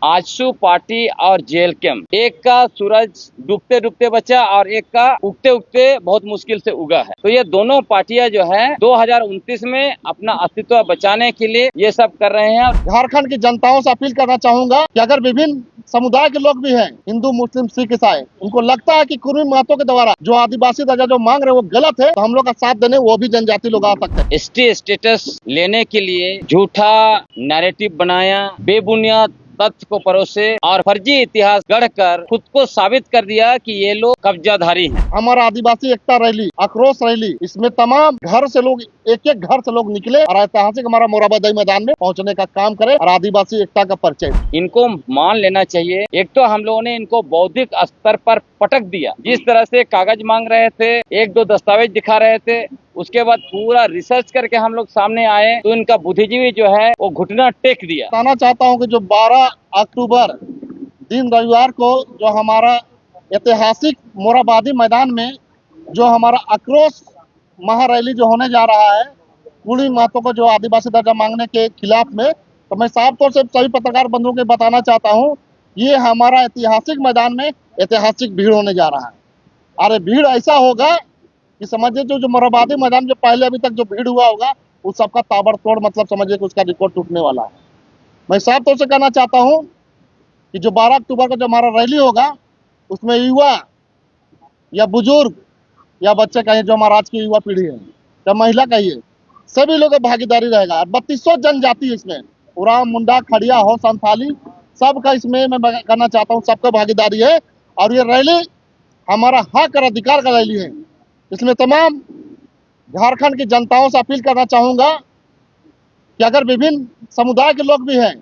AJSU party और जेएलकेम, एक का सूरज डूबते डूबते बचा और एक का उगते उगते बहुत मुश्किल से उगा है। तो ये दोनों पार्टियां जो है 2029 में अपना अस्तित्व बचाने के लिए ये सब कर रहे हैं। झारखंड की जनताओं से अपील करना चाहूंगा कि अगर विभिन्न समुदाय के लोग भी हैं, हिंदू, मुस्लिम, सिख, ईसाई, उनको लगता है कि कुर्मी महतो के द्वारा जो आदिवासी दर्जा जो मांग रहे हैं वो गलत है, तो हम लोग का साथ देने वो भी जनजाति लोग आ सकते हैं। एसटी स्टेटस लेने के लिए झूठा नैरेटिव बनाया, बेबुनियाद तथ्य को परोसे और फर्जी इतिहास गढ़कर खुद को साबित कर दिया कि ये लोग कब्जाधारी हैं। हमारा आदिवासी एकता रैली, आक्रोश रैली, इसमें तमाम घर से लोग, एक एक घर से लोग निकले और ऐतिहासिक हमारा मोरहाबादी मैदान में पहुंचने का काम करे और आदिवासी एकता का परिचय। इनको मान लेना चाहिए। एक तो हम लोगों ने इनको बौद्धिक स्तर पर पटक दिया, जिस तरह से कागज मांग रहे थे, एक दो दस्तावेज दिखा रहे थे, उसके बाद पूरा रिसर्च करके हम लोग सामने आए तो इनका बुद्धिजीवी जो है वो घुटना टेक दिया। बताना चाहता हूँ कि जो 12 अक्टूबर दिन रविवार को जो हमारा ऐतिहासिक मोरहाबादी मैदान में जो हमारा आक्रोश महारैली जो होने जा रहा है कुर्मी महतो को जो आदिवासी दर्जा मांगने के खिलाफ में, तो मैं साफ तौर से सभी पत्रकार बंधुओं को बताना चाहता हूँ, ये हमारा ऐतिहासिक मैदान में ऐतिहासिक भीड़ होने जा रहा है। अरे भीड़ ऐसा होगा कि समझिए जो मोरहाबादी मैदान जो पहले अभी तक जो भीड़ हुआ होगा उस सबका ताबड़तोड़, मतलब समझिए कि उसका रिकॉर्ड टूटने वाला है। मैं साफ तौर से कहना चाहता हूँ कि जो 12 अक्टूबर को जो हमारा रैली होगा उसमें युवा या बुजुर्ग या बच्चे कहिए, जो हमारा आज की युवा पीढ़ी है या महिला कहिए, सभी लोगों की भागीदारी रहेगा। 3200 जनजाति इसमें, उरांव, मुंडा, खड़िया हो, संथाली, सबका इसमें मैं कहना चाहता हूँ सबका भागीदारी है। और ये रैली हमारा हक और अधिकार का रैली है। इसमें तमाम झारखंड की जनताओं से अपील करना चाहूंगा कि अगर विभिन्न समुदाय के लोग भी हैं,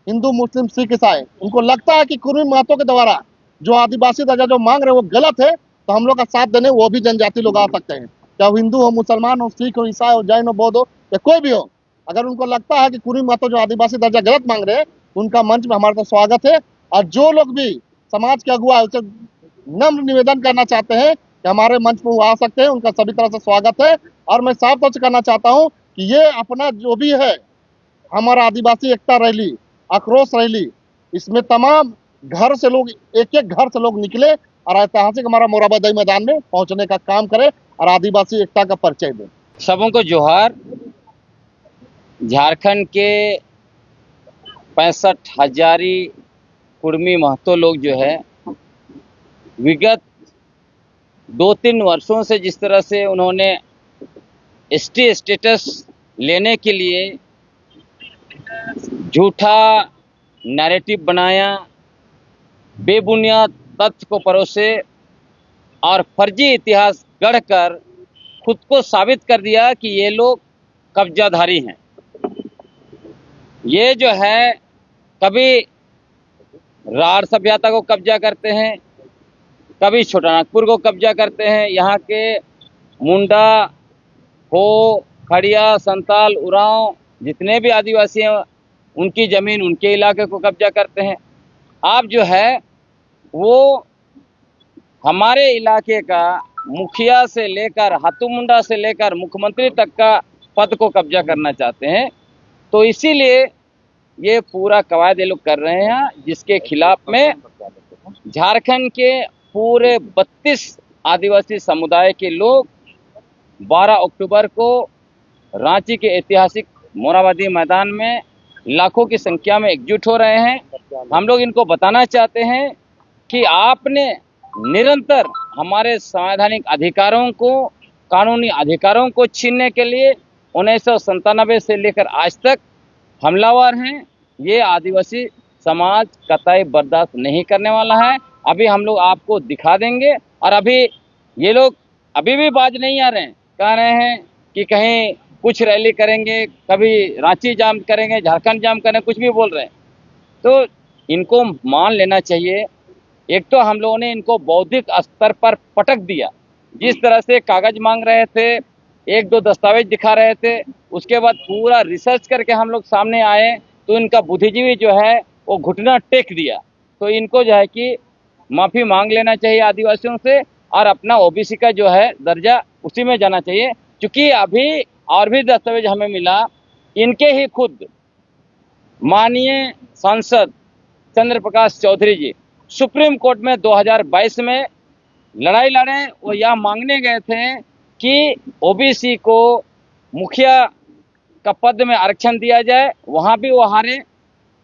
हिंदू, मुस्लिम, सिख, ईसाई, उनको लगता है कि कुर्मी महतो के द्वारा जो आदिवासी दर्जा जो मांग रहे हैं वो गलत है, तो हम लोग का साथ देने वो भी जनजाति लोग आ सकते हैं। चाहे वो हिंदू हो, मुसलमान हो, सिख हो, ईसाई हो, जैन हो, बौद्ध हो या कोई भी हो, अगर उनको लगता है कि कुर्मी महतो जो आदिवासी दर्जा गलत मांग रहे हैं, उनका मंच में हमारा तो स्वागत है। और जो लोग भी समाज के अगुआ उसे नम्र निवेदन करना चाहते हैं कि हमारे मंच में वो आ सकते हैं, उनका सभी तरह से स्वागत है। और मैं साफ तौर से कहना चाहता हूँ कि ये अपना जो भी है हमारा आदिवासी एकता रैली, आक्रोश रैली, इसमें तमाम घर से लोग, एक एक घर से लोग निकले और ऐतिहासिक हमारा मोरहाबादी मैदान में पहुंचने का काम करे और आदिवासी एकता का परिचय दे। सबों को जोहार। झारखंड के 65 हजारी कुर्मी महतो लोग जो है विगत 2-3 वर्षों से जिस तरह से उन्होंने एसटी स्टेटस लेने के लिए झूठा नैरेटिव बनाया, बेबुनियाद तथ्य को परोसे और फर्जी इतिहास गढ़कर खुद को साबित कर दिया कि ये लोग कब्जाधारी हैं। ये जो है कभी राढ़ सभ्यता को कब्जा करते हैं, कभी छोटानागपुर को कब्जा करते हैं, यहाँ के मुंडा हो, खड़िया, संताल, उरांव जितने भी आदिवासी हैं उनकी ज़मीन, उनके इलाके को कब्जा करते हैं। आप जो है वो हमारे इलाके का मुखिया से लेकर हाथू मुंडा से लेकर मुख्यमंत्री तक का पद को कब्जा करना चाहते हैं। तो इसीलिए ये पूरा कवायद ये लोग कर रहे हैं, जिसके खिलाफ में झारखंड के पूरे 32 आदिवासी समुदाय के लोग 12 अक्टूबर को रांची के ऐतिहासिक मोरहाबादी मैदान में लाखों की संख्या में एकजुट हो रहे हैं। हम लोग इनको बताना चाहते हैं कि आपने निरंतर हमारे संवैधानिक अधिकारों को, कानूनी अधिकारों को छीनने के लिए 1997 से लेकर आज तक हमलावर हैं। ये आदिवासी समाज कतई बर्दाश्त नहीं करने वाला है। अभी हम लोग आपको दिखा देंगे। और अभी ये लोग अभी भी बाज नहीं आ रहे हैं, कह रहे हैं कि कहीं कुछ रैली करेंगे, कभी रांची जाम करेंगे, झारखंड जाम करेंगे, कुछ भी बोल रहे हैं। तो इनको मान लेना चाहिए। एक तो हम लोगों ने इनको बौद्धिक स्तर पर पटक दिया, जिस तरह से कागज मांग रहे थे, एक दो दस्तावेज दिखा रहे थे, उसके बाद पूरा रिसर्च करके हम लोग सामने आए तो इनका बुद्धिजीवी जो है वो घुटना टेक दिया। तो इनको जो है कि माफ़ी मांग लेना चाहिए आदिवासियों से और अपना ओबीसी का जो है दर्जा उसी में जाना चाहिए। क्योंकि अभी और भी दस्तावेज हमें मिला, इनके ही खुद माननीय सांसद चंद्र प्रकाश चौधरी जी सुप्रीम कोर्ट में 2022 में लड़ाई लड़े और यह मांगने गए थे कि ओबीसी को मुखिया का पद में आरक्षण दिया जाए। वहां भी वो हारे।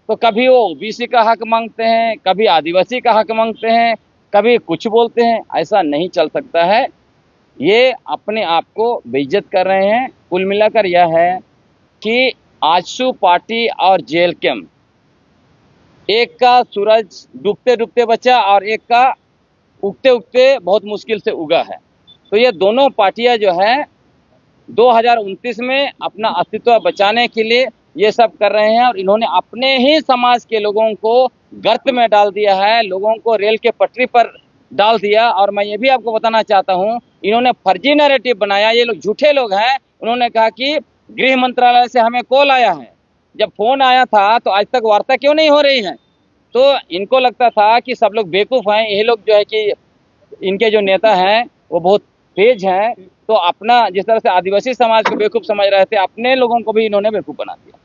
तो कभी वो ओबीसी का हक मांगते हैं, कभी आदिवासी का हक मांगते हैं, कभी कुछ बोलते हैं। ऐसा नहीं चल सकता है। ये अपने आप को बेइज्जत कर रहे हैं। कुल मिलाकर यह है कि आजसू पार्टी और जेएलकेम, एक का सूरज डूबते डूबते बचा और एक का उगते उगते बहुत मुश्किल से उगा है। तो ये दोनों पार्टियां जो है 2029 में अपना अस्तित्व बचाने के लिए ये सब कर रहे हैं और इन्होंने अपने ही समाज के लोगों को गर्त में डाल दिया है, लोगों को रेल के पटरी पर डाल दिया। और मैं ये भी आपको बताना चाहता हूं, इन्होंने फर्जी नैरेटिव बनाया। ये लोग झूठे लोग हैं। उन्होंने कहा कि गृह मंत्रालय से हमें कॉल आया है। जब फोन आया था तो आज तक वार्ता क्यों नहीं हो रही है? तो इनको लगता था कि सब लोग बेवकूफ हैं। ये लोग जो है कि इनके जो नेता हैं वो बहुत तेज हैं। तो अपना जिस तरह से आदिवासी समाज को बेवकूफ समझ रहे थे, अपने लोगों को भी इन्होंने बेवकूफ बना दिया।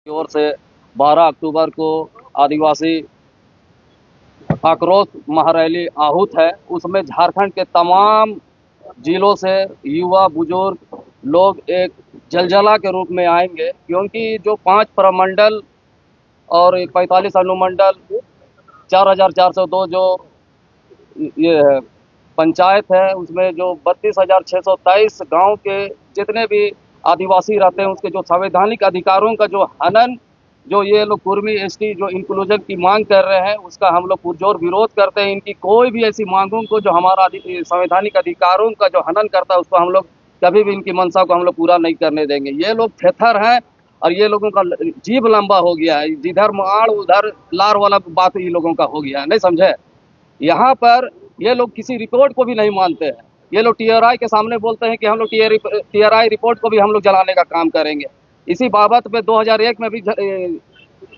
की ओर से 12 अक्टूबर को आदिवासी आक्रोश महारैली आहूत है। उसमें झारखंड के तमाम जिलों से युवा बुजुर्ग लोग एक जलजला के रूप में आएंगे, क्योंकि जो 5 प्रमंडल और 45 अनुमंडल 4402 जो ये है पंचायत है, उसमें जो 32,623 गांव के जितने भी आदिवासी रहते हैं, उसके जो संवैधानिक अधिकारों का जो हनन, जो ये लोग कुर्मी एसटी जो इंक्लूजन की मांग कर रहे हैं, उसका हम लोग पुरजोर विरोध करते हैं। इनकी कोई भी ऐसी मांगों को जो हमारा संवैधानिक अधिकारों का जो हनन करता है, उसको हम लोग कभी भी इनकी मंशा को हम लोग पूरा नहीं करने देंगे। ये लोग थेथर हैं और ये लोगों का जीभ लंबा हो गया है। जिधर माड़ उधर लार वाला बात ये लोगों का हो गया है, नहीं समझे। यहाँ पर ये लोग किसी रिपोर्ट को भी नहीं मानते हैं। ये लोग टीआरआई के सामने बोलते हैं कि हम लोग टीआरआई रिपोर्ट को भी हम लोग जलाने का काम करेंगे। इसी बाबत में 2001 में भी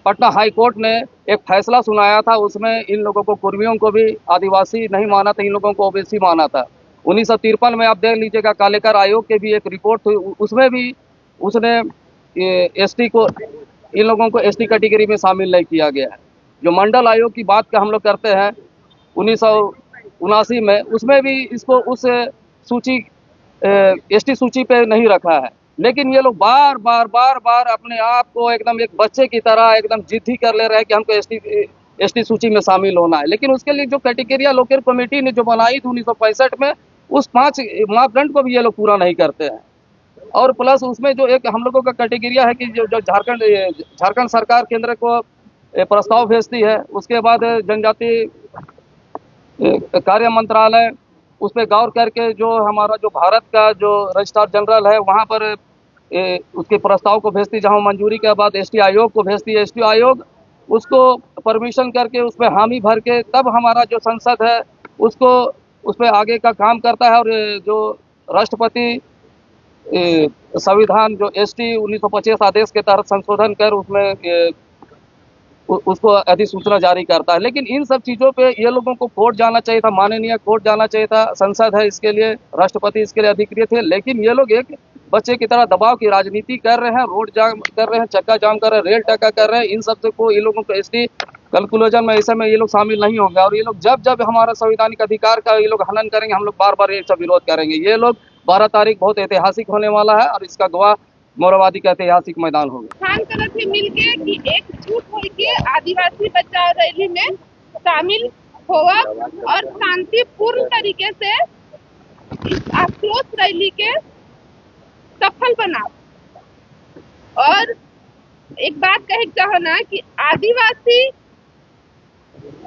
पटना हाई कोर्ट ने एक फैसला सुनाया था। उसमें इन लोगों को कुर्मियों को भी आदिवासी नहीं माना था, इन लोगों को ओबीसी माना था। 1953 में आप देख लीजिएगा, कालेकर आयोग के भी एक रिपोर्ट थी, उसमें भी उसने एसटी को, इन लोगों को एसटी कैटेगरी में शामिल नहीं किया गया है। जो मंडल आयोग की बात का हम लोग करते हैं 1979 में, उसमें भी इसको उस सूची एसटी सूची पे नहीं रखा है। लेकिन ये लोग बार बार अपने आप को एकदम एक बच्चे की तरह एकदम जिद्दी कर ले रहे हैं कि हमको एसटी सूची में शामिल होना है। लेकिन उसके लिए जो क्राइटेरिया लोकल कमेटी ने जो बनाई थी 1965 में, उस 5 मापदंड को भी ये लोग पूरा नहीं करते हैं। और प्लस उसमें जो एक हम लोगों का क्राइटेरिया है कि जो झारखंड सरकार केंद्र को प्रस्ताव भेजती है, उसके बाद जनजाति कार्य मंत्रालय उस पर गौर करके जो हमारा जो भारत का जो रजिस्ट्रार जनरल है वहाँ पर उसके प्रस्ताव को भेजती, जहाँ मंजूरी के बाद एसटी आयोग को भेजती है। एसटी आयोग उसको परमिशन करके उस पर हामी भर के तब हमारा जो संसद है उसको उस पर आगे का काम करता है। और जो राष्ट्रपति संविधान जो एसटी 1925 आदेश के तहत संशोधन कर उसमें उसको अधिसूचना जारी करता है। लेकिन इन सब चीज़ों पे ये लोगों को कोर्ट जाना चाहिए था, माननीय कोर्ट जाना चाहिए था। संसद है इसके लिए, राष्ट्रपति इसके लिए अधिकृत है। लेकिन ये लोग एक बच्चे की तरह दबाव की राजनीति कर रहे हैं, रोड जाम कर रहे हैं, चक्का जाम कर रहे हैं, रेल टक्का कर रहे हैं। इन सब को ये लोगों को एसटी कैलकुलेशन में ऐसे में ये लोग शामिल नहीं होंगे। और ये लोग जब हमारा संवैधानिक अधिकार का ये लोग हनन करेंगे, हम लोग बार ये सब विरोध करेंगे। ये लोग 12 तारीख बहुत ऐतिहासिक होने वाला है और इसका गवाह मोरवादी का ऐतिहासिक मैदान होगा। खान तरफ से मिलके कि एकजुट होके आदिवासी बचाओ रैली में शामिल होगा और शांतिपूर्ण तरीके से इस आक्रोश रैली के सफल बना। और एक बात कहे चाहो ना कि आदिवासी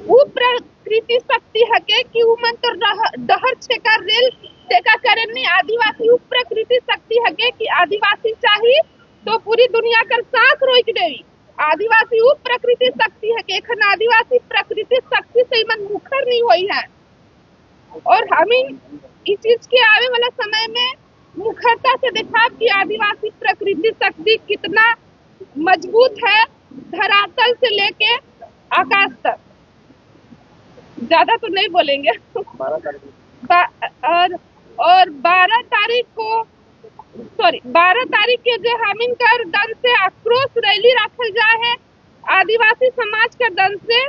वो प्रकृति शक्ति हके कि वो मन तो डहर छेका रेल टेका करे नहीं। आदिवासी वो प्रकृति शक्ति हके कि आदिवासी चाहिए तो पूरी दुनिया कर सांस रोक देवी। आदिवासी वो प्रकृति शक्ति हके, खन आदिवासी प्रकृति शक्ति से मन मुखर नहीं हुई है। और हमें इस चीज के आने वाला समय में मुखरता से देखा कि आदिवासी प्रकृति शक्ति कितना मजबूत है, धरातल से लेके आकाश तक। ज्यादा तो नहीं बोलेंगे। और 12 तारीख के जो हमिन कर दल से आक्रोश रैली रखल जाए है आदिवासी समाज के दल से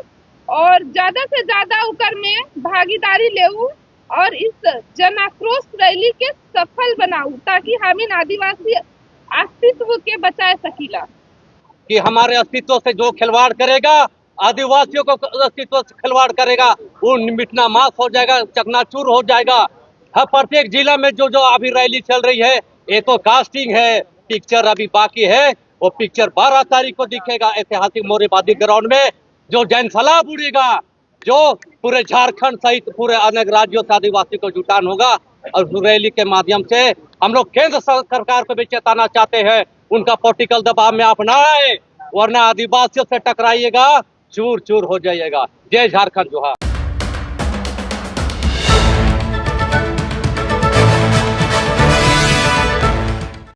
और ज्यादा से ज्यादा उकर में भागीदारी लेऊ और इस जन आक्रोश रैली के सफल बनाऊ ताकि हम इन आदिवासी अस्तित्व के बचाए सकीला। कि हमारे अस्तित्व से जो खिलवाड़ करेगा, आदिवासियों को अस्तित्व से खिलवाड़ करेगा, वो मिटना मास हो जाएगा, चकनाचूर हो जाएगा। हर प्रत्येक जिला में जो जो अभी रैली चल रही है, ये तो कास्टिंग है, पिक्चर अभी बाकी है। वो पिक्चर 12 तारीख को दिखेगा ऐतिहासिक मोरेबादी ग्राउंड में, जो जनसैलाब उड़ेगा, जो पूरे झारखंड सहित पूरे अनेक राज्यों से आदिवासी को जुटान होगा। और उस रैली के माध्यम से हम लोग केंद्र सरकार को भी चेताना चाहते हैं, उनका पॉलिटिकल दबाव में आप ना आए, वरना आदिवासियों से टकराइएगा, चूर चूर हो जाइएगा। जय झारखंड, जोहार।